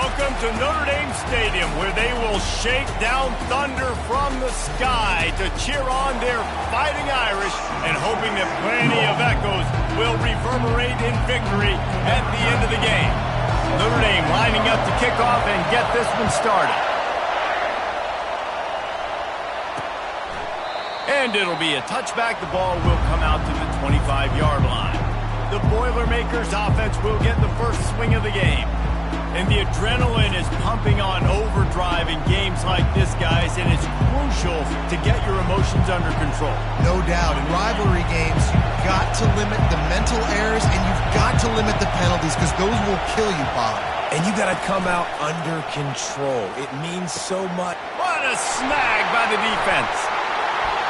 Welcome to Notre Dame Stadium, where they will shake down thunder from the sky to cheer on their Fighting Irish and hoping that plenty of echoes will reverberate in victory at the end of the game. Notre Dame lining up to kick off and get this one started. And it'll be a touchback. The ball will come out to the 25-yard line. The Boilermakers offense will get the first swing of the game. And the adrenaline is pumping on overdrive in games like this, guys, and it's crucial to get your emotions under control. No doubt. In rivalry games, you've got to limit the mental errors and you've got to limit the penalties because those will kill you, Bob. And you got to come out under control. It means so much. What a snag by the defense.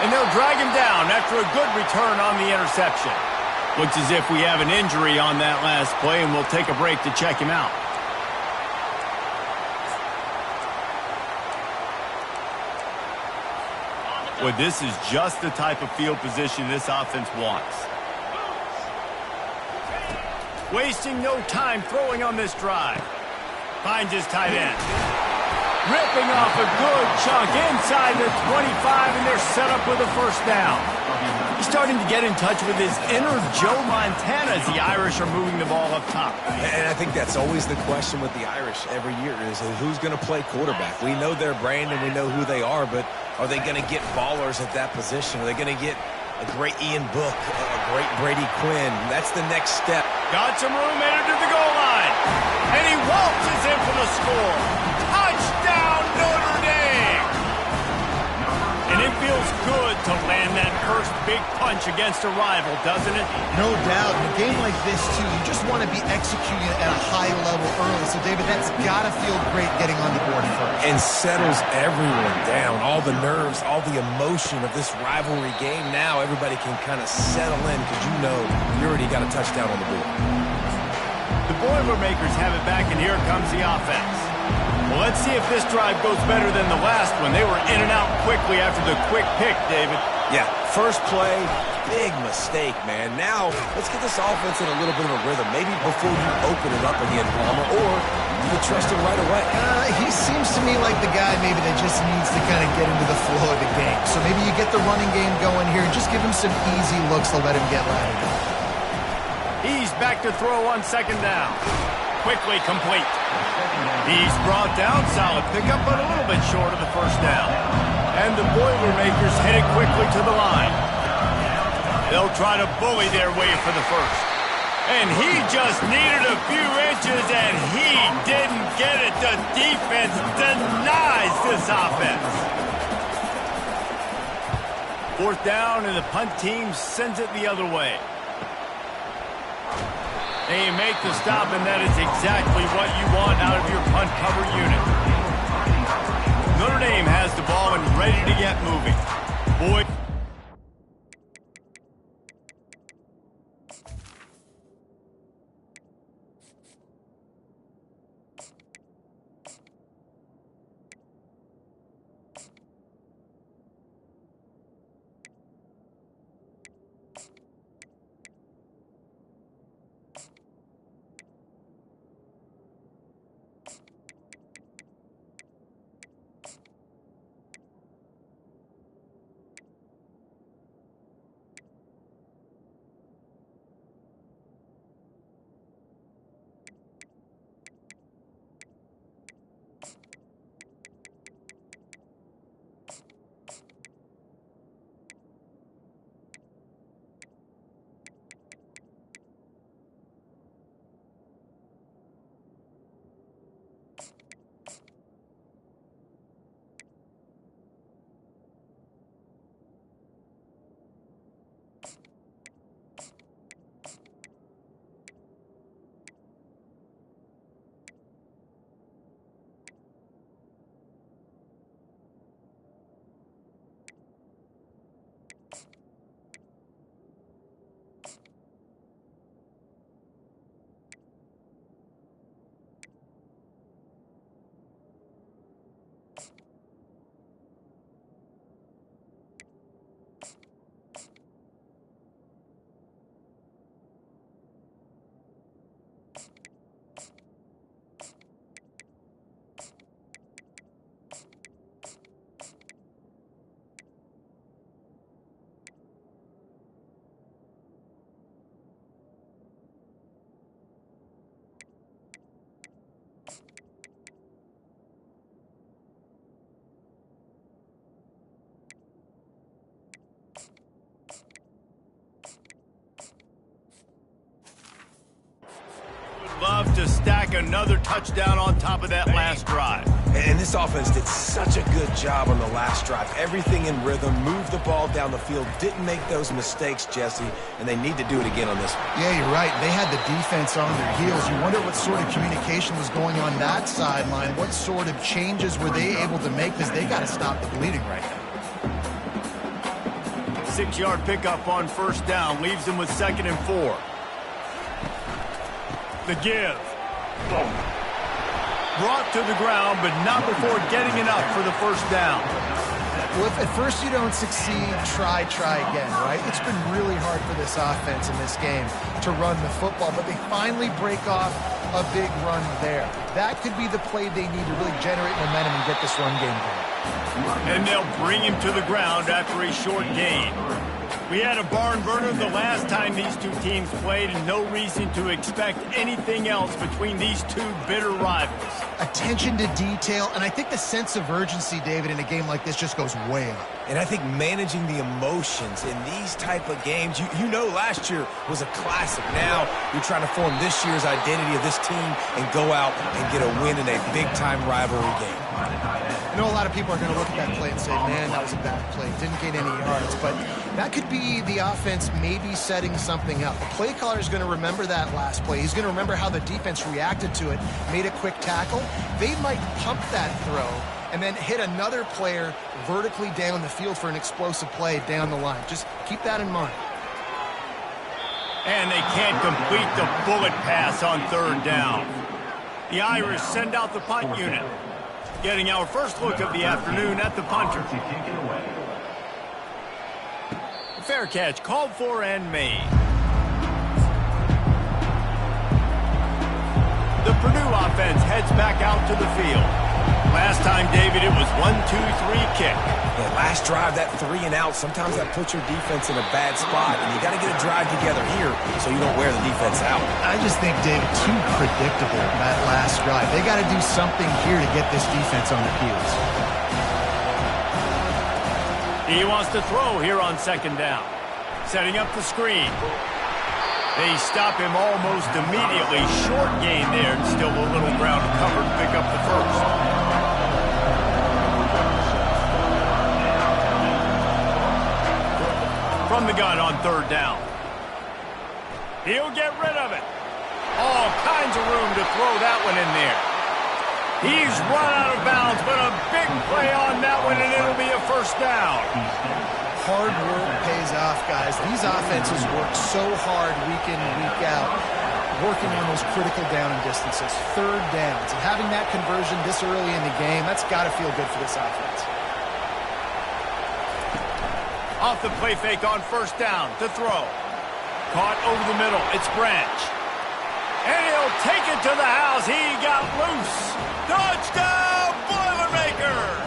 And they'll drag him down after a good return on the interception. Looks as if we have an injury on that last play, and we'll take a break to check him out. Well, this is just the type of field position this offense wants. Wasting no time throwing on this drive. Finds his tight end. Ripping off a good chunk inside the 25, and they're set up with a first down. He's starting to get in touch with his inner Joe Montana as the Irish are moving the ball up top. And I think that's always the question with the Irish every year is who's going to play quarterback. We know their brand and we know who they are, but are they going to get ballers at that position? Are they going to get a great Ian Book, a great Brady Quinn? That's the next step. Got some room, headed to the goal line. And he waltzes in for the score. Touchdown, Notre Dame! And it feels good to land that first big punch against a rival, doesn't it? No doubt. In a game like this, too, you just want to be executing at a high level early. So, David, that's got to feel great getting on the board first. And settles everyone down. All the nerves, all the emotion of this rivalry game. Now everybody can kind of settle in because you know you already got a touchdown on the board. The Boilermakers have it back, and here comes the offense. Well, let's see if this drive goes better than the last one. They were in and out quickly after the quick pick, David. Yeah, first play, big mistake, man. Now, let's get this offense in a little bit of a rhythm. Maybe before you open it up again, Palmer, or you can trust him right away. He seems to me like the guy maybe that just needs to kind of get into the flow of the game. So maybe you get the running game going here and just give him some easy looks to let him get laddered up. He's back to throw on second down. Quickly complete. He's brought down, solid pickup, but a little bit short of the first down. And the Boilermakers headed quickly to the line. They'll try to bully their way for the first. And he just needed a few inches, and he didn't get it. The defense denies this offense. Fourth down, and the punt team sends it the other way. They make the stop, and that is exactly what you want out of your punt cover unit. Notre Dame has the ball and ready to get moving. Boyd. to stack another touchdown on top of that last drive. And this offense did such a good job on the last drive. Everything in rhythm, moved the ball down the field, didn't make those mistakes, Jesse, and they need to do it again on this one. Yeah, you're right. They had the defense on their heels. You wonder what sort of communication was going on that sideline. What sort of changes were they able to make, because they got to stop the bleeding right now. 6-yard pickup on first down leaves them with 2nd and 4. The give. Brought to the ground, but not before getting enough for the first down. Well, if at first you don't succeed, try again, right? It's been really hard for this offense in this game to run the football, but they finally break off a big run there. That could be the play they need to really generate momentum and get this run game going. And they'll bring him to the ground after a short gain. We had a barn burner the last time these two teams played, and no reason to expect anything else between these two bitter rivals. Attention to detail, and I think the sense of urgency, David, in a game like this just goes way up. And I think managing the emotions in these type of games, you know last year was a classic. Now you're trying to form this year's identity of this team and go out and get a win in a big-time rivalry game. I know a lot of people are going to look at that play and say, man, that was a bad play. Didn't gain any yards. But that could be the offense maybe setting something up. The play caller is going to remember that last play. He's going to remember how the defense reacted to it, made a quick tackle. They might pump that throw and then hit another player vertically down the field for an explosive play down the line. Just keep that in mind. And they can't complete the bullet pass on 3rd down. The Irish send out the punt unit. Getting our first look of the afternoon at the punter. Fair catch called for and made. The Purdue offense heads back out to the field. Last time, David, it was 1-2-3 kick. Yeah, last drive, that 3 and out, sometimes that puts your defense in a bad spot, and you got to get a drive together here so you don't wear the defense out. I just think, David, too predictable that last drive. They got to do something here to get this defense on their heels. He wants to throw here on 2nd down. Setting up the screen. They stop him almost immediately. Short gain there, and still a little ground covered to pick up the first. From the gun on 3rd down. He'll get rid of it. All kinds of room to throw that one in there. He's run out of bounds, but a big play on that one, and it'll be a first down. Hard work pays off, guys. These offenses work so hard week in and week out, working on those critical down and distances, 3rd downs. And having that conversion this early in the game, that's got to feel good for this offense. Off the play fake on 1st down to throw. Caught over the middle. It's Branch. And he'll take it to the house. He got loose. Touchdown, Boilermakers!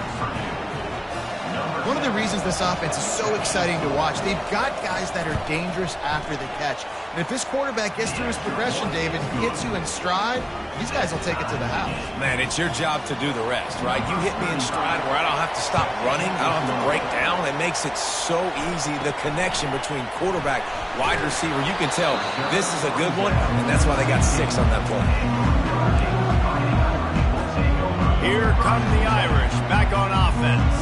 One of the reasons this offense is so exciting to watch, they've got guys that are dangerous after the catch. And if this quarterback gets through his progression, David, hits you in stride, these guys will take it to the house. Man, it's your job to do the rest, right? You hit me in stride where I don't have to stop running. I don't have to break down. It makes it so easy. The connection between quarterback, wide receiver, you can tell this is a good one, and that's why they got 6 on that play. Here come the Irish back on offense.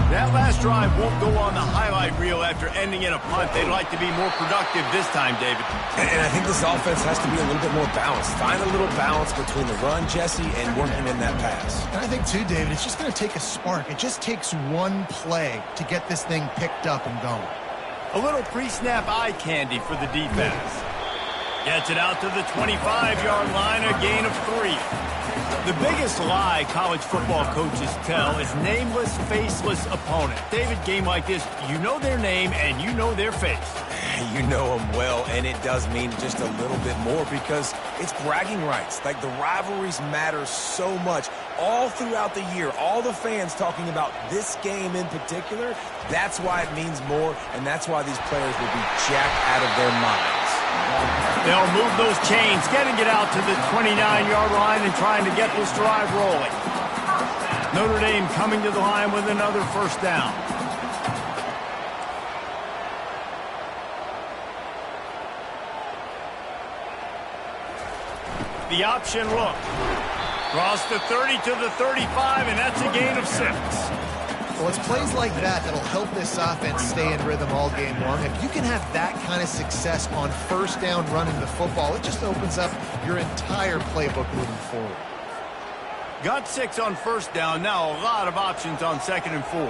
That last drive won't go on the highlight reel after ending in a punt. They'd like to be more productive this time, David. And I think this offense has to be a little bit more balanced. Find a little balance between the run, Jesse, and working in that pass. And I think, too, David, it's just going to take a spark. It just takes one play to get this thing picked up and going. A little pre-snap eye candy for the defense. Gets it out to the 25-yard line, a gain of 3. The biggest lie college football coaches tell is nameless, faceless opponent. David, game like this, you know their name and you know their face. You know them well, and it does mean just a little bit more because it's bragging rights. Like, the rivalries matter so much all throughout the year. All the fans talking about this game in particular, that's why it means more, and that's why these players will be jacked out of their minds. They'll move those chains, getting it out to the 29-yard line and trying to get this drive rolling. Notre Dame coming to the line with another first down. The option look. Cross the 30 to the 35, and that's a gain of 6. Well, it's plays like that that'll help this offense stay in rhythm all game long. If you can have that kind of success on first down running the football, it just opens up your entire playbook moving forward. Got 6 on first down. Now a lot of options on 2nd and 4.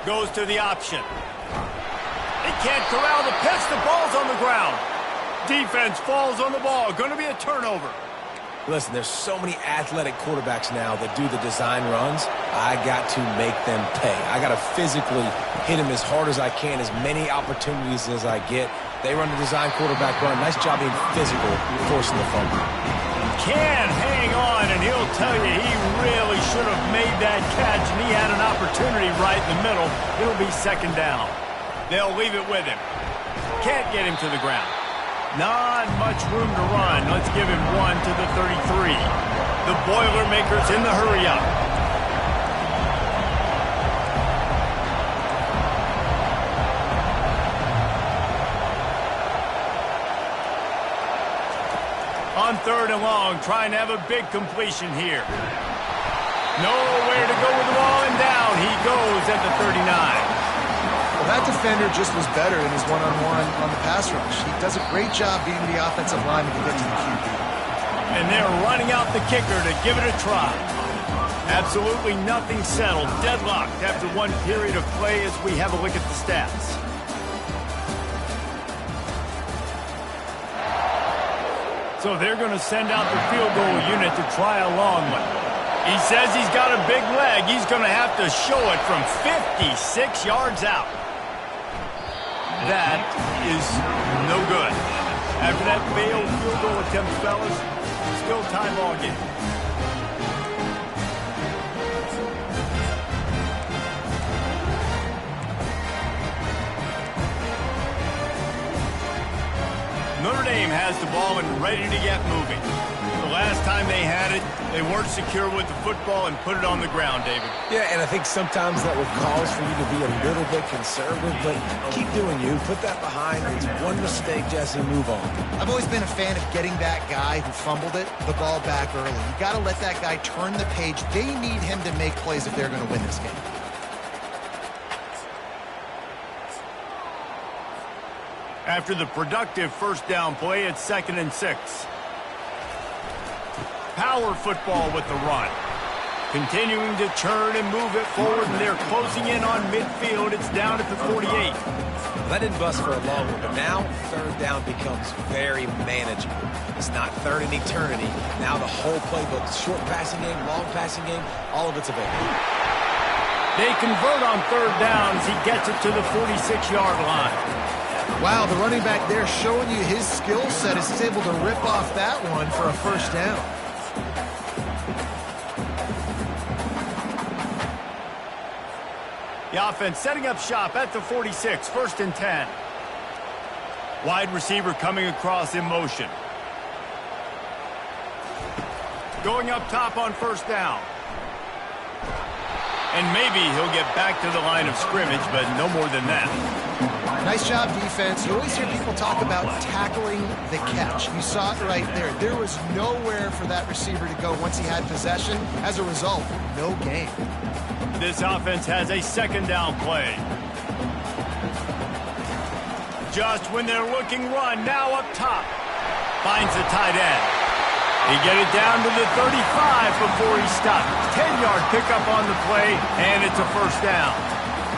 Goes to the option. They can't corral the pitch. The ball's on the ground. Defense falls on the ball. Going to be a turnover. Listen, there's so many athletic quarterbacks now that do the design runs. I got to make them pay. I got to physically hit them as hard as I can, as many opportunities as I get. They run the design quarterback run. Nice job being physical, forcing the fumble. Can hang on, and he'll tell you he really should have made that catch, and he had an opportunity right in the middle. It'll be 2nd down. They'll leave it with him. Can't get him to the ground. Not much room to run. Let's give him 1 to the 33. The Boilermakers in the hurry-up. On 3rd and long, trying to have a big completion here. Nowhere to go with the ball, and down he goes at the 39. Well, that defender just was better in his one-on-one on the pass rush. He does a great job beating the offensive lineman to get to the QB. And they're running out the kicker to give it a try. Absolutely nothing settled. Deadlocked after one period of play as we have a look at the stats. So they're going to send out the field goal unit to try a long one. He says he's got a big leg. He's going to have to show it from 56 yards out. That is no good. After that failed field goal attempt, fellas, still tie ball game. Notre Dame has the ball and ready to get moving. The last time they had it, they weren't secure with the football and put it on the ground, David. Yeah, and I think sometimes that would cause for you to be a little bit conservative, but keep doing you. Put that behind. It's one mistake, Jesse, move on. I've always been a fan of getting that guy who fumbled it, the ball back early. You got to let that guy turn the page. They need him to make plays if they're going to win this game. After the productive first down play, it's 2nd and 6. Power football with the run. Continuing to turn and move it forward, and they're closing in on midfield. It's down at the 48. That didn't bust for a long one, but now 3rd down becomes very manageable. It's not 3rd in eternity. Now the whole playbook, short passing game, long passing game, all of it's available. They convert on 3rd down as he gets it to the 46-yard line. Wow, the running back there showing you his skill set as he's able to rip off that one for a first down. The offense setting up shop at the 46, 1st and 10. Wide receiver coming across in motion. Going up top on 1st down. And maybe he'll get back to the line of scrimmage, but no more than that. Nice job, defense. You always hear people talk about tackling the catch. You saw it right there. There was nowhere for that receiver to go once he had possession. As a result, no gain. This offense has a 2nd down play. Just when they're looking run, now up top. Finds the tight end. He get it down to the 35 before he stopped. 10-yard pickup on the play, and it's a 1st down.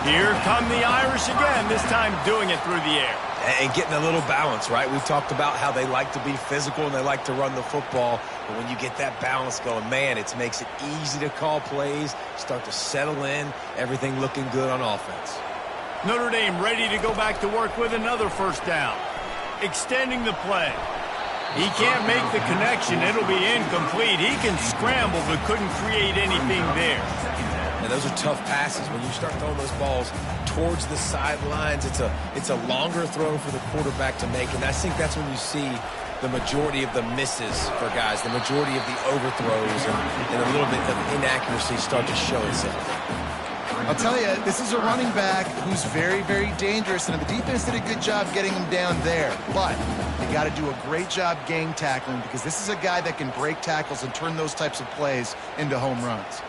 Here come the Irish again, this time doing it through the air. And getting a little balance, right? We've talked about how they like to be physical and they like to run the football. But when you get that balance going, man, it makes it easy to call plays, start to settle in, everything looking good on offense. Notre Dame ready to go back to work with another 1st down. Extending the play. He can't make the connection. It'll be incomplete. He can scramble but couldn't create anything there. And those are tough passes. When you start throwing those balls towards the sidelines, it's a longer throw for the quarterback to make. And I think that's when you see the majority of the misses for guys, the majority of the overthrows and a little bit of inaccuracy start to show itself. I'll tell you, this is a running back who's very, very dangerous, and the defense did a good job getting him down there. But they got to do a great job gang tackling, because this is a guy that can break tackles and turn those types of plays into home runs.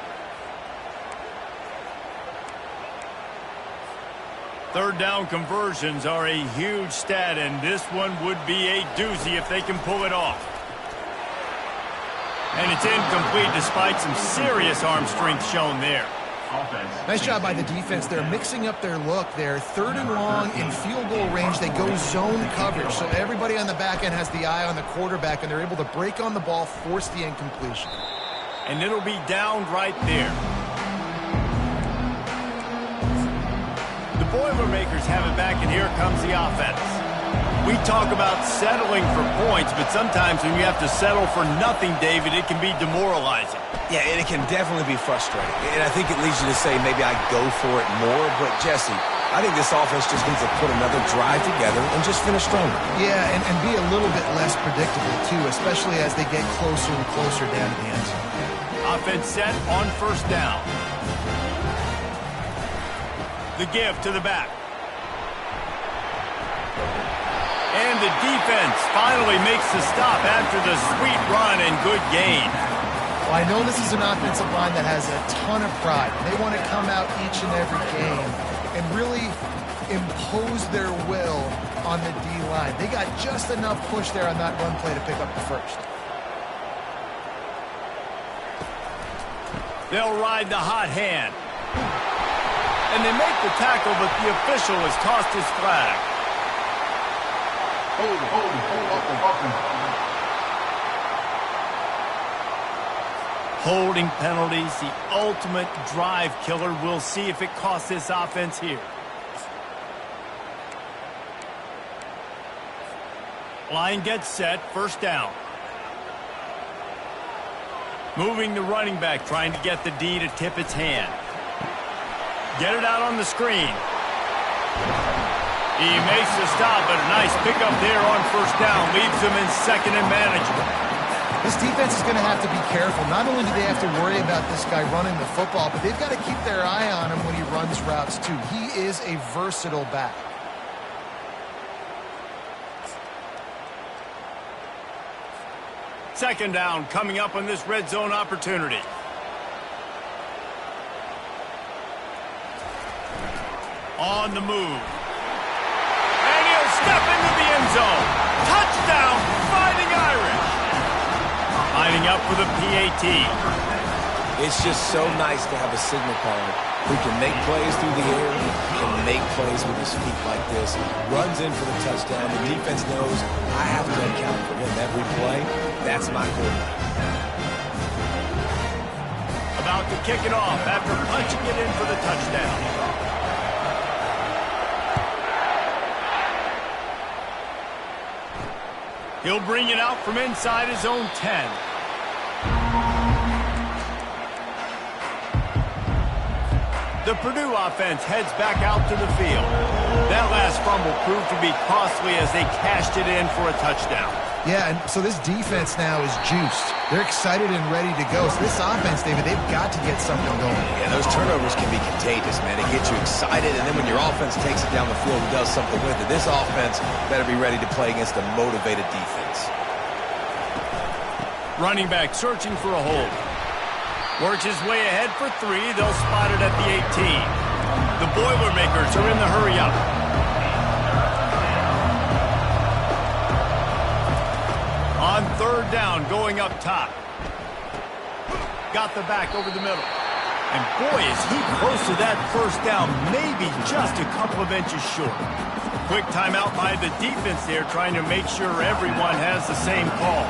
Third down conversions are a huge stat, and this one would be a doozy if they can pull it off. And it's incomplete despite some serious arm strength shown there. Nice job by the defense. They're mixing up their look there. Third and long in field goal range. They go zone coverage, so everybody on the back end has the eye on the quarterback, and they're able to break on the ball, force the incompletion. And it'll be down right there. The Boilermakers have it back, and here comes the offense. We talk about settling for points, but sometimes when you have to settle for nothing, David, it can be demoralizing. Yeah, and it can definitely be frustrating. And I think it leads you to say maybe I go for it more. But, Jesse, I think this offense just needs to put another drive together and just finish stronger. Yeah, and be a little bit less predictable, too, especially as they get closer and closer down to the end zone. Offense set on first down. The give to the back. And the defense finally makes the stop after the sweet run and good gain. Well, I know this is an offensive line that has a ton of pride. They want to come out each and every game and really impose their will on the D-line. They got just enough push there on that run play to pick up the first. They'll ride the hot hand. And they make the tackle, but the official has tossed his flag. Holding penalties, the ultimate drive killer. We'll see if it costs this offense here. Line gets set, first down. Moving the running back, trying to get the D to tip its hand. Get it out on the screen. He makes the stop, but a nice pickup there on first down. Leaves him in second and manageable. This defense is going to have to be careful. Not only do they have to worry about this guy running the football, but they've got to keep their eye on him when he runs routes, too. He is a versatile back. Second down coming up on this red zone opportunity. On the move. And he'll step into the end zone. Touchdown, Fighting Irish. Lining up for the PAT. It's just so nice to have a signal caller who can make plays through the air and make plays with his feet like this. Runs in for the touchdown. The defense knows I have to account for him every play. That's my quarterback. About to kick it off after punching it in for the touchdown. He'll bring it out from inside his own 10. The Purdue offense heads back out to the field. That last fumble proved to be costly as they cashed it in for a touchdown. Yeah, and so this defense now is juiced. They're excited and ready to go. So this offense, David, they've got to get something going. Yeah, those turnovers can be contagious, man. It gets you excited, and then when your offense takes it down the field and does something with it, this offense better be ready to play against a motivated defense. Running back searching for a hold. Works his way ahead for 3. They'll spot it at the 18. The Boilermakers are in the hurry-up. On third down, going up top. Got the back over the middle. And boy, is he close to that first down, maybe just a couple of inches short. Quick timeout by the defense there, trying to make sure everyone has the same call.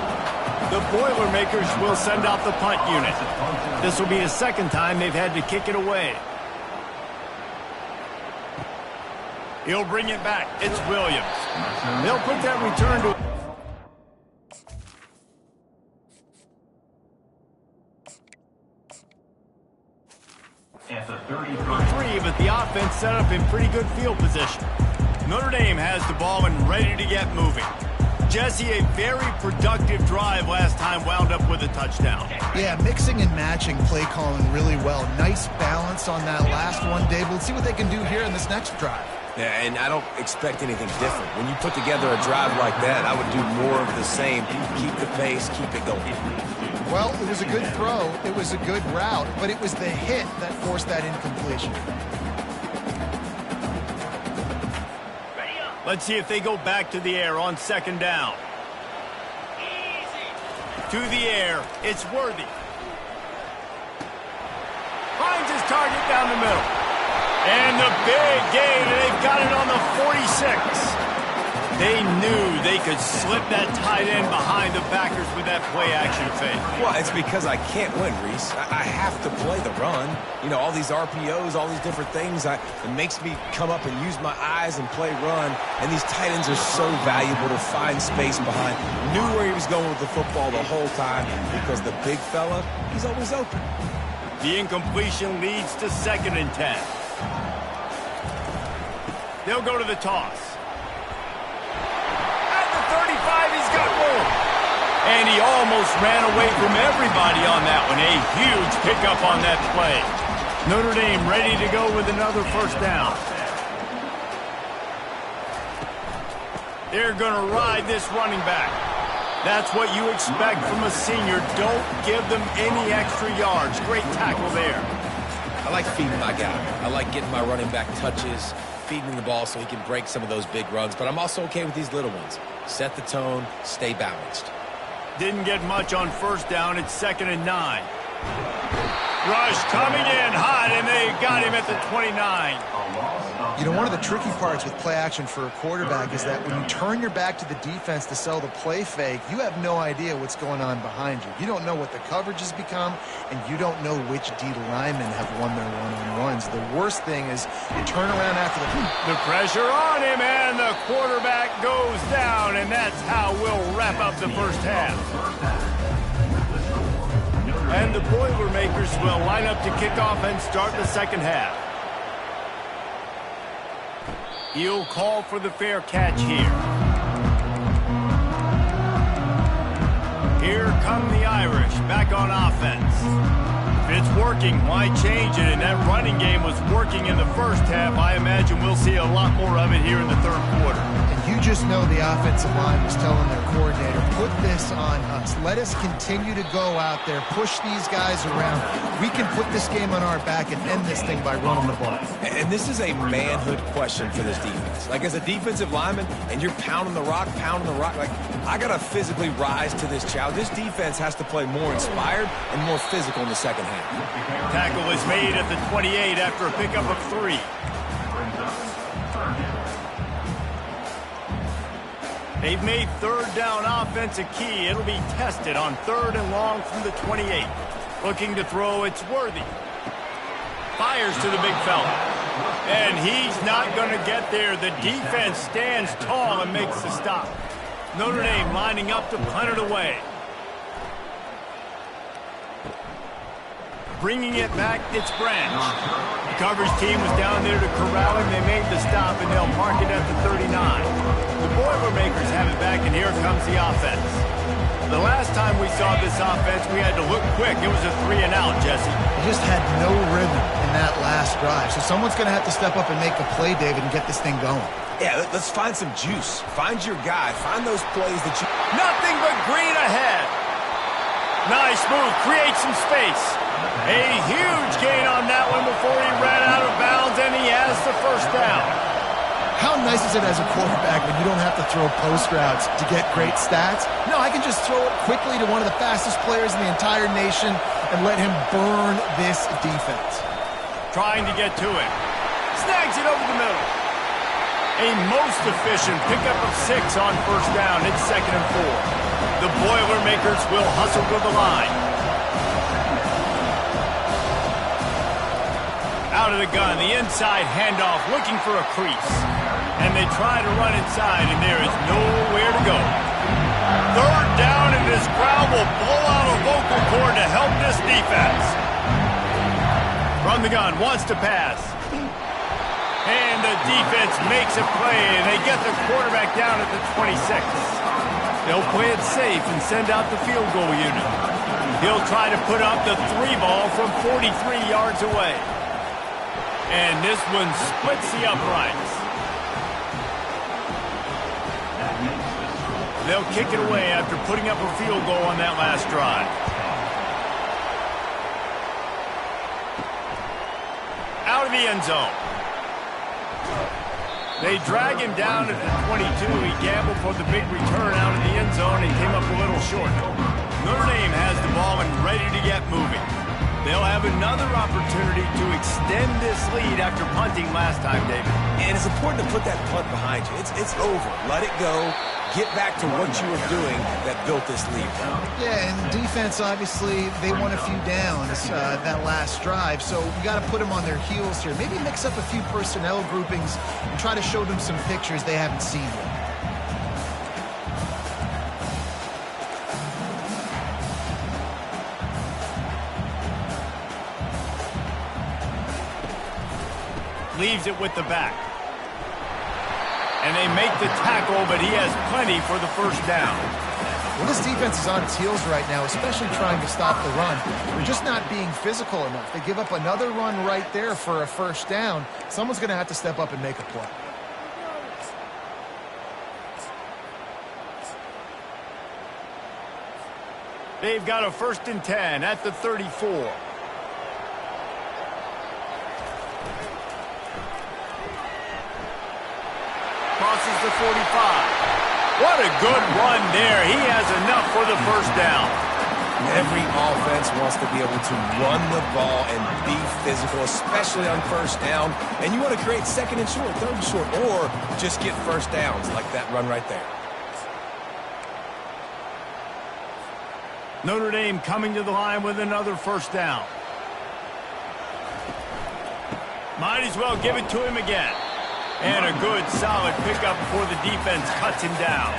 The Boilermakers will send out the punt unit. This will be the second time they've had to kick it away. He'll bring it back. It's Williams. They'll put that return to... At the 33, but the offense set up in pretty good field position. Notre Dame has the ball and ready to get moving. Jesse, a very productive drive last time wound up with a touchdown. Yeah, mixing and matching play calling really well. Nice balance on that last one, Dave. Let's see what they can do here in this next drive. Yeah, and I don't expect anything different. When you put together a drive like that, I would do more of the same. Keep the pace, keep it going. Well, it was a good throw. It was a good route, but it was the hit that forced that incompletion. Let's see if they go back to the air on second down. To the air, it's Worthy. Finds his target down the middle. And the big gain, and they've got it on the 46. They knew they could slip that tight end behind the backers with that play-action fake. Well, it's because I can't win, Reese. I have to play the run. You know, all these RPOs, all these different things, it makes me come up and use my eyes and play run. And these tight ends are so valuable to find space behind. Knew where he was going with the football the whole time because the big fella, he's always open. The incompletion leads to 2nd and 10. They'll go to the toss. At the 35, he's got room. And he almost ran away from everybody on that one. A huge pickup on that play. Notre Dame ready to go with another first down. They're going to ride this running back. That's what you expect from a senior. Don't give them any extra yards. Great tackle there. I like feeding my guy. I like getting my running back touches, feeding him the ball so he can break some of those big runs. But I'm also okay with these little ones. Set the tone, stay balanced. Didn't get much on first down. It's 2nd and 9. Rush coming in hot, and they got him at the 29. You know, one of the tricky parts with play action for a quarterback is that when you turn your back to the defense to sell the play fake, you have no idea what's going on behind you. You don't know what the coverage has become, and you don't know which D linemen have won their one-on-ones. The worst thing is you turn around after the pressure on him, and the quarterback goes down, and that's how we'll wrap up the first half. And the Boilermakers will line up to kick off and start the second half. He'll call for the fair catch here. Here come the Irish back on offense. If it's working, why change it? And that running game was working in the first half. I imagine we'll see a lot more of it here in the third quarter. And you just know the offensive line was telling their coordinator, put this on us. Let us continue to go out there, push these guys around. We can put this game on our back and end this thing by running the ball. And this is a manhood question for this defense. Like, as a defensive lineman, and you're pounding the rock, like, I got to physically rise to this challenge. This defense has to play more inspired and more physical in the second half. Tackle is made at the 28 after a pickup of 3. They've made third down offense a key. It'll be tested on 3rd and long from the 28. Looking to throw, it's Worthy. Fires to the big fella. And he's not going to get there. The defense stands tall and makes the stop. Notre Dame lining up to punt it away. Bringing it back, it's Branch. The coverage team was down there to corral him. They made the stop, and they'll mark it at the 39. The Boilermakers have it back, and here comes the offense. The last time we saw this offense, we had to look quick. It was a 3-and-out, Jesse. They just had no rhythm in that last drive. So someone's going to have to step up and make a play, David, and get this thing going. Yeah, let's find some juice. Find your guy. Find those plays that you... Nothing but green ahead. Nice move. Create some space. A huge gain on that one before he ran out of bounds, and he has the first down. How nice is it as a quarterback when you don't have to throw post routes to get great stats? No, I can just throw it quickly to one of the fastest players in the entire nation and let him burn this defense. Trying to get to it. Snags it over the middle. A most efficient pickup of 6 on first down. It's 2nd and 4. The Boilermakers will hustle to the line. Out of the gun, the inside handoff, looking for a crease. And they try to run inside, and there is nowhere to go. 3rd down, and this crowd will blow out a vocal cord to help this defense. From the gun, wants to pass. And the defense makes a play, and they get the quarterback down at the 26. They'll play it safe and send out the field goal unit. He'll try to put up the 3 ball from 43 yards away. And this one splits the uprights. They'll kick it away after putting up a field goal on that last drive. Out of the end zone. They drag him down at the 22. He gambled for the big return out of the end zone and came up a little short. Notre Dame has the ball and ready to get moving. They'll have another opportunity to extend this lead after punting last time, David. And it's important to put that punt behind you. It's over. Let it go. Get back to what you were doing that built this lead. Yeah, and defense, obviously, they won a few downs that last drive, so you got to put them on their heels here. Maybe mix up a few personnel groupings and try to show them some pictures they haven't seen yet. Leaves it with the back. And they make the tackle, but he has plenty for the first down. Well, this defense is on its heels right now, especially trying to stop the run. They're just not being physical enough. They give up another run right there for a first down. Someone's going to have to step up and make a play. They've got a 1st and 10 at the 34. Crosses the 45. What a good run there. He has enough for the first down. Every offense wants to be able to run the ball and be physical, especially on first down. And you want to create 2nd and short, 3rd and short, or just get first downs like that run right there. Notre Dame coming to the line with another first down. Might as well give it to him again. And a good, solid pickup before the defense cuts him down.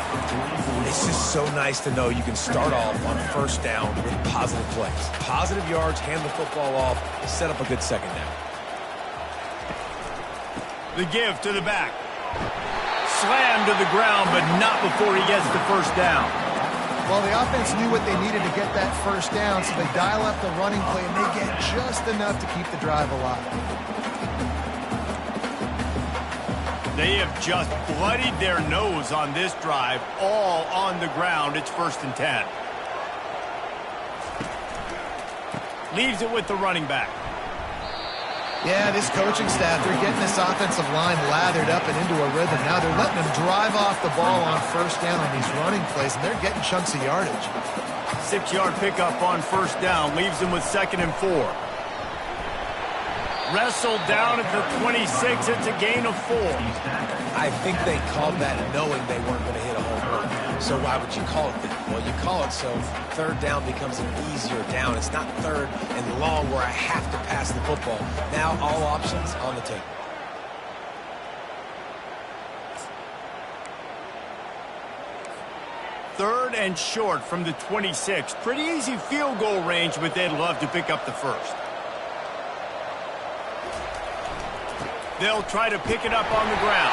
It's just so nice to know you can start off on first down with positive plays. Positive yards, hand the football off, set up a good 2nd down. The give to the back. Slammed to the ground, but not before he gets the first down. Well, the offense knew what they needed to get that first down, so they dial up the running play, and they get just enough to keep the drive alive. They have just bloodied their nose on this drive, all on the ground. It's 1st and 10. Leaves it with the running back. Yeah, this coaching staff, they're getting this offensive line lathered up and into a rhythm. Now they're letting them drive off the ball on first down on these running plays, and they're getting chunks of yardage. 6-yard pickup on first down. Leaves them with 2nd and 4. Wrestled down at the 26. It's a gain of 4. I think they called that knowing they weren't going to hit a home run. So why would you call it that? Well, you call it so 3rd down becomes an easier down. It's not 3rd and long where I have to pass the football. Now all options on the table. Third and short from the 26. Pretty easy field goal range, but they'd love to pick up the first. They'll try to pick it up on the ground.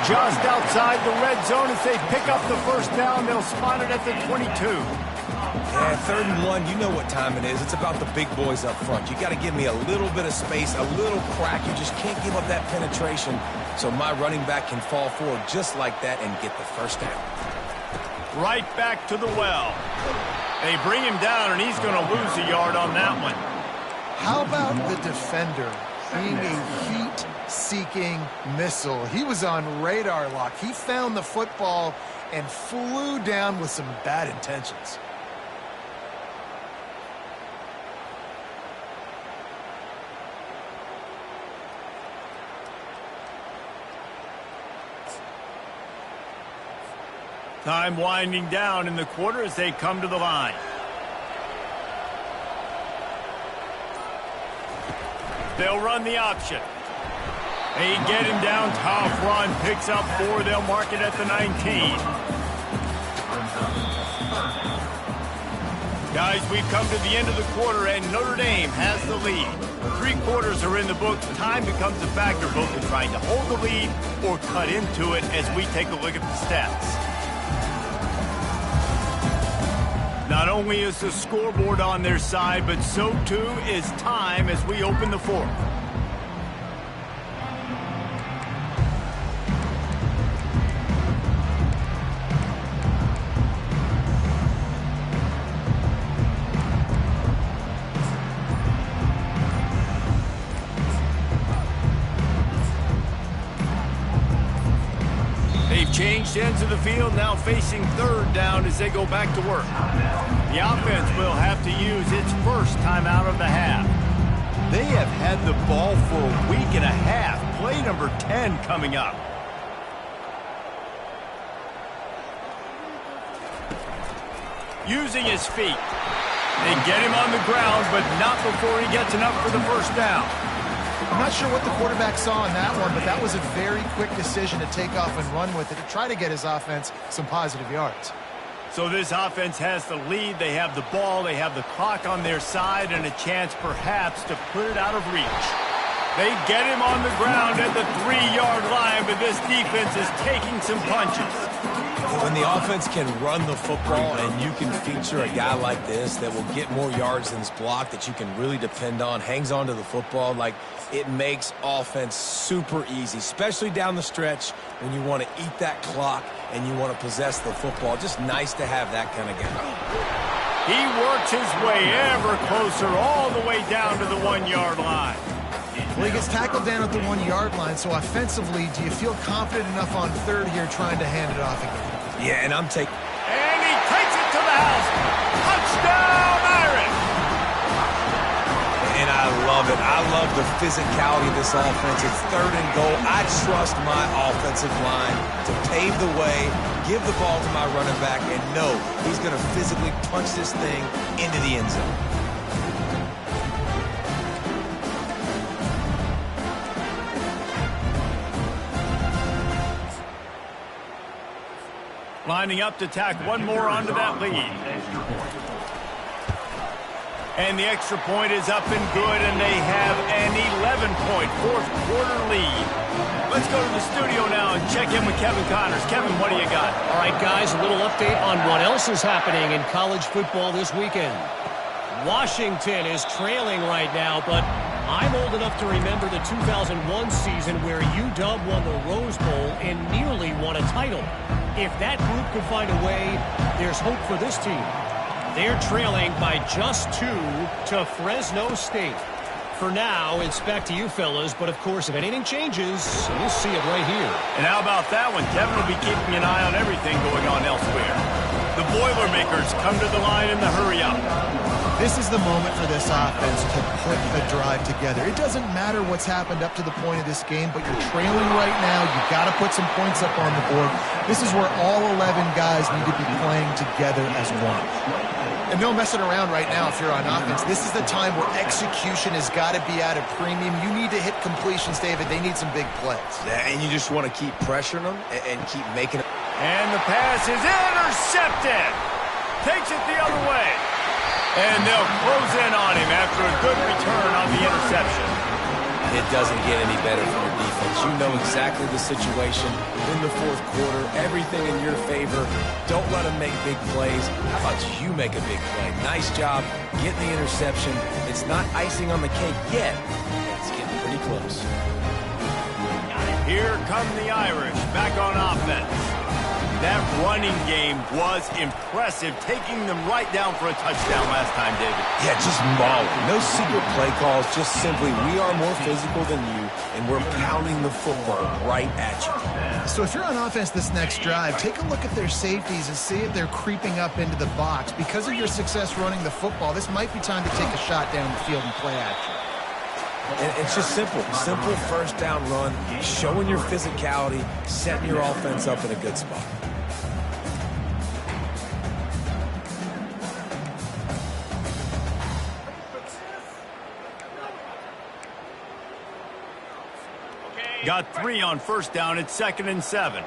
Just outside the red zone as they pick up the first down. They'll spot it at the 22. Yeah, 3rd and 1, you know what time it is. It's about the big boys up front. You got to give me a little bit of space, a little crack. You just can't give up that penetration so my running back can fall forward just like that and get the first down. Right back to the well. They bring him down, and he's going to lose a yard on that one. How about the defender being a heat-seeking missile? He was on radar lock. He found the football and flew down with some bad intentions. Time winding down in the quarter as they come to the line. They'll run the option. They get him down. Tough run. Picks up 4. They'll mark it at the 19. Guys, we've come to the end of the quarter, and Notre Dame has the lead. 3 quarters are in the books. Time becomes a factor, both in trying to hold the lead or cut into it as we take a look at the stats. only is the scoreboard on their side, but so too is time as we open the fourth. They've changed ends of the field, now facing third down as they go back to work. The offense will have to use its first timeout of the half. They have had the ball for a week and a half. Play number 10 coming up. Using his feet. They get him on the ground, but not before he gets enough for the first down. I'm not sure what the quarterback saw in that one, but that was a very quick decision to take off and run with it to try to get his offense some positive yards. So this offense has the lead. They have the ball. They have the clock on their side and a chance perhaps to put it out of reach. They get him on the ground at the 3-yard line, but this defense is taking some punches. When the offense can run the football and you can feature a guy like this that will get more yards than his block, that you can really depend on, hangs on to the football, like it makes offense super easy, especially down the stretch when you want to eat that clock and you want to possess the football. Just nice to have that kind of guy. He works his way ever closer all the way down to the 1-yard line. Well, he gets tackled down at the 1-yard line, so offensively, do you feel confident enough on third here trying to hand it off again? Yeah, and I'm taking... And he takes it to the house. Touchdown, Irish! And I love it. I love the physicality of this offense. It's third and goal. I trust my offensive line to pave the way, give the ball to my running back, and know he's going to physically punch this thing into the end zone. Lining up to tack one more onto that lead. And the extra point is up and good, and they have an 11-point fourth-quarter lead. Let's go to the studio now and check in with Kevin Connors. Kevin, what do you got? All right, guys, a little update on what else is happening in college football this weekend. Washington is trailing right now, but I'm old enough to remember the 2001 season where UW won the Rose Bowl and nearly won a title. If that group can find a way, there's hope for this team. They're trailing by just 2 to Fresno State. For now, it's back to you fellas, but of course, if anything changes, you'll see it right here. And how about that one? Kevin will be keeping an eye on everything going on elsewhere. The Boilermakers come to the line in the hurry-up. This is the moment for this offense to put the drive together. It doesn't matter what's happened up to the point of this game, but you're trailing right now. You've got to put some points up on the board. This is where all 11 guys need to be playing together as one. And no messing around right now if you're on offense. This is the time where execution has got to be at a premium. You need to hit completions, David. They need some big plays. Yeah, and you just want to keep pressuring them and keep making it. And the pass is intercepted. Takes it the other way. And they'll close in on him after a good return on the interception. It doesn't get any better from your defense. You know exactly the situation in the fourth quarter. Everything in your favor. Don't let them make big plays. How about you make a big play? Nice job getting the interception. It's not icing on the cake yet. It's getting pretty close. Here come the Irish back on offense. That running game was impressive, taking them right down for a touchdown last time, David. Yeah, just mauling. No secret play calls, just simply we are more physical than you, and we're pounding the football right at you. So if you're on offense this next drive, take a look at their safeties and see if they're creeping up into the box. Because of your success running the football, this might be time to take a shot down the field and play action. And it's just simple first down run, showing your physicality, setting your offense up in a good spot. Got 3 on first down. It's 2nd and 7.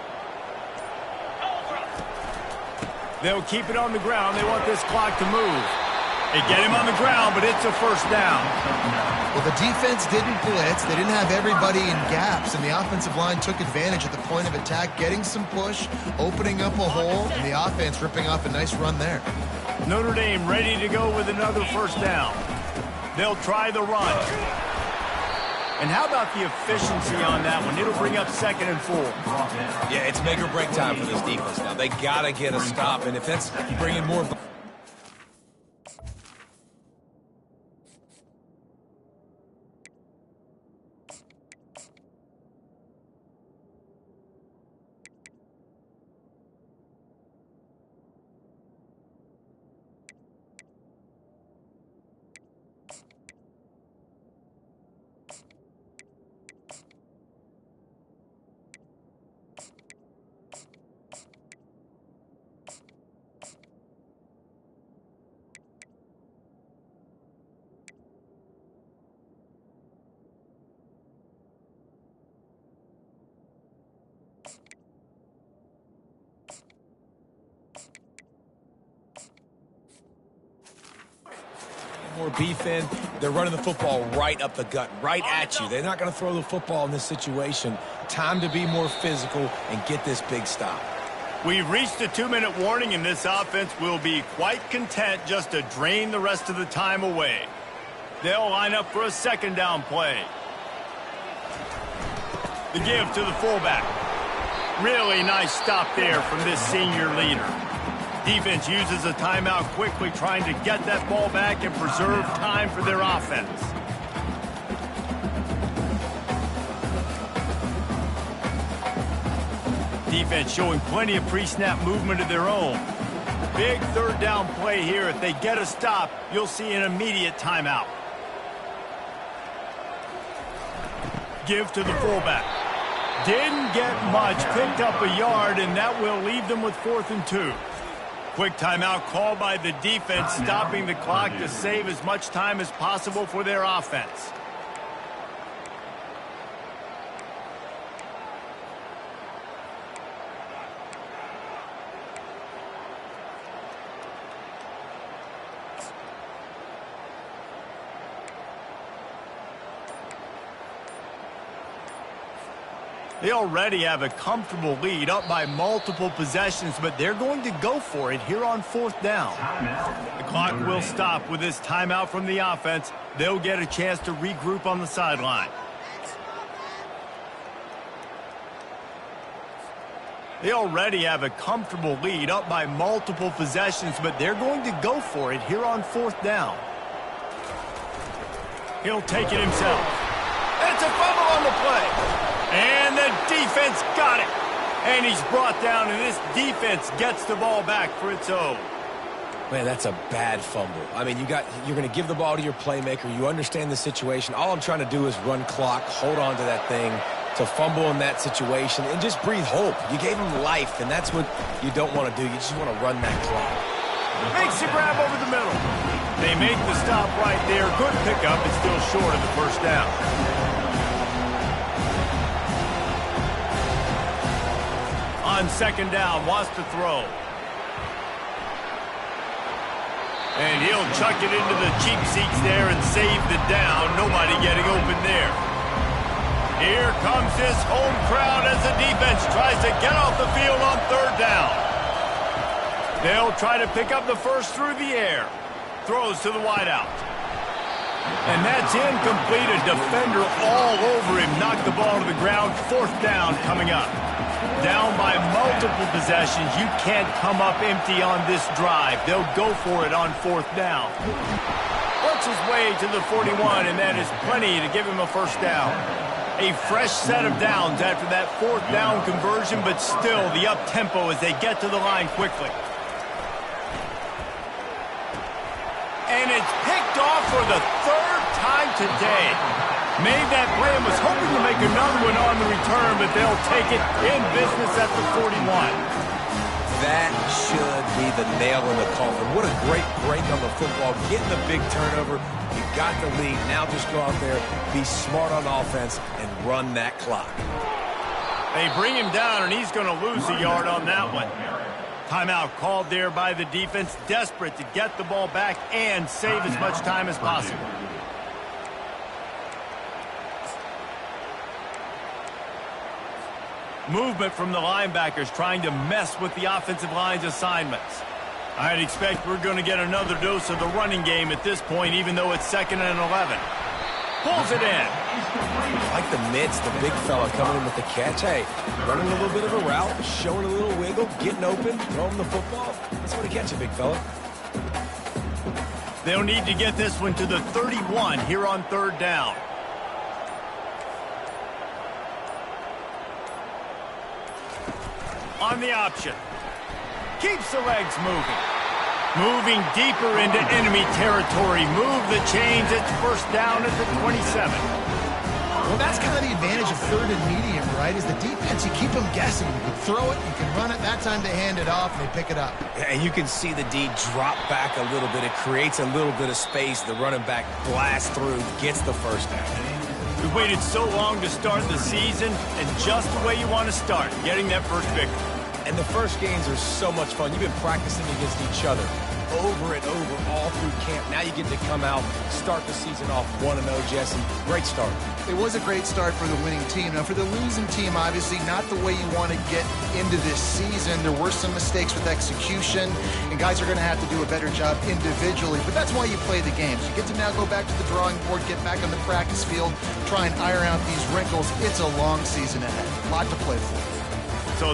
They'll keep it on the ground. They want this clock to move. They get him on the ground, but it's a first down. Well, the defense didn't blitz. They didn't have everybody in gaps, and the offensive line took advantage at the point of attack, getting some push, opening up a hole, and the offense ripping off a nice run there. Notre Dame ready to go with another first down. They'll try the run. And how about the efficiency on that one? It'll bring up 2nd and 4. Yeah, it's make or break time for this defense now. They got to get a stop, and if that's bringing more... more beef in. They're running the football right up the gut, right at you. They're not going to throw the football in this situation. Time to be more physical and get this big stop. We've reached a 2-minute warning, and this offense will be quite content just to drain the rest of the time away. They'll line up for a 2nd down play. The give to the fullback. Really nice stop there from this senior leader. Defense uses a timeout quickly, trying to get that ball back and preserve time for their offense. Defense showing plenty of pre-snap movement of their own. Big 3rd down play here. If they get a stop, you'll see an immediate timeout. Give to the fullback. Didn't get much, picked up a yard, and that will leave them with 4th and 2. Quick timeout called by the defense, stopping the clock to save as much time as possible for their offense. They already have a comfortable lead, up by multiple possessions, but they're going to go for it here on 4th down. The clock will stop with this timeout from the offense. They'll get a chance to regroup on the sideline. They already have a comfortable lead, up by multiple possessions, but they're going to go for it here on 4th down. He'll take it himself. It's a fumble on the play. And the defense got it. And he's brought down, and this defense gets the ball back for its own. Man, that's a bad fumble. I mean, you're going to give the ball to your playmaker. You understand the situation. All I'm trying to do is run clock, hold on to that thing, to fumble in that situation, and just breathe hope. You gave him life, and that's what you don't want to do. You just want to run that clock. Makes the grab over the middle. They make the stop right there. Good pickup, and still short of the 1st down. On 2nd down, wants to throw. And he'll chuck it into the cheap seats there and save the down. Nobody getting open there. Here comes this home crowd as the defense tries to get off the field on 3rd down. They'll try to pick up the first through the air. Throws to the wideout. And that's incomplete. A defender all over him. Knocked the ball to the ground. 4th down coming up. Down by multiple possessions. You can't come up empty on this drive. They'll go for it on 4th down. Works his way to the 41, and that is plenty to give him a 1st down. A fresh set of downs after that 4th down conversion, but still the up-tempo as they get to the line quickly. And it's picked off for the 3rd time today. Made that play and was hoping to make another one on the return, but they'll take it in business at the 41. That should be the nail in the coffin. What a great break on the football. Getting the big turnover. You got the lead. Now just go out there, be smart on offense, and run that clock. They bring him down, and he's going to lose a yard on that one. Timeout called there by the defense, desperate to get the ball back and save as much time as possible. Movement from the linebackers trying to mess with the offensive line's assignments. I'd expect we're going to get another dose of the running game at this point, even though it's 2nd and 11. Pulls it in. Like the mitts, the big fella coming in with the catch. Hey, running a little bit of a route, showing a little wiggle, getting open, throwing the football. That's what he catch it, big fella. They'll need to get this one to the 31 here on 3rd down. On the option. Keeps the legs moving. Moving deeper into enemy territory. Move the chains. It's 1st down at the 27. Well, that's kind of the advantage of 3rd and medium, right? Is the defense, you keep them guessing. You can throw it, you can run it. That time they hand it off and they pick it up. And you can see the D drop back a little bit. It creates a little bit of space. The running back blasts through, gets the 1st down. We waited so long to start the season, and just the way you want to start, getting that first victory. And the first games are so much fun. You've been practicing against each other over and over all through camp. Now you get to come out, start the season off 1-0, Jesse. Great start. It was a great start for the winning team. Now, for the losing team, obviously not the way you want to get into this season. There were some mistakes with execution, and guys are going to have to do a better job individually. But that's why you play the games. You get to now go back to the drawing board, get back on the practice field, try and iron out these wrinkles. It's a long season ahead. A lot to play for. So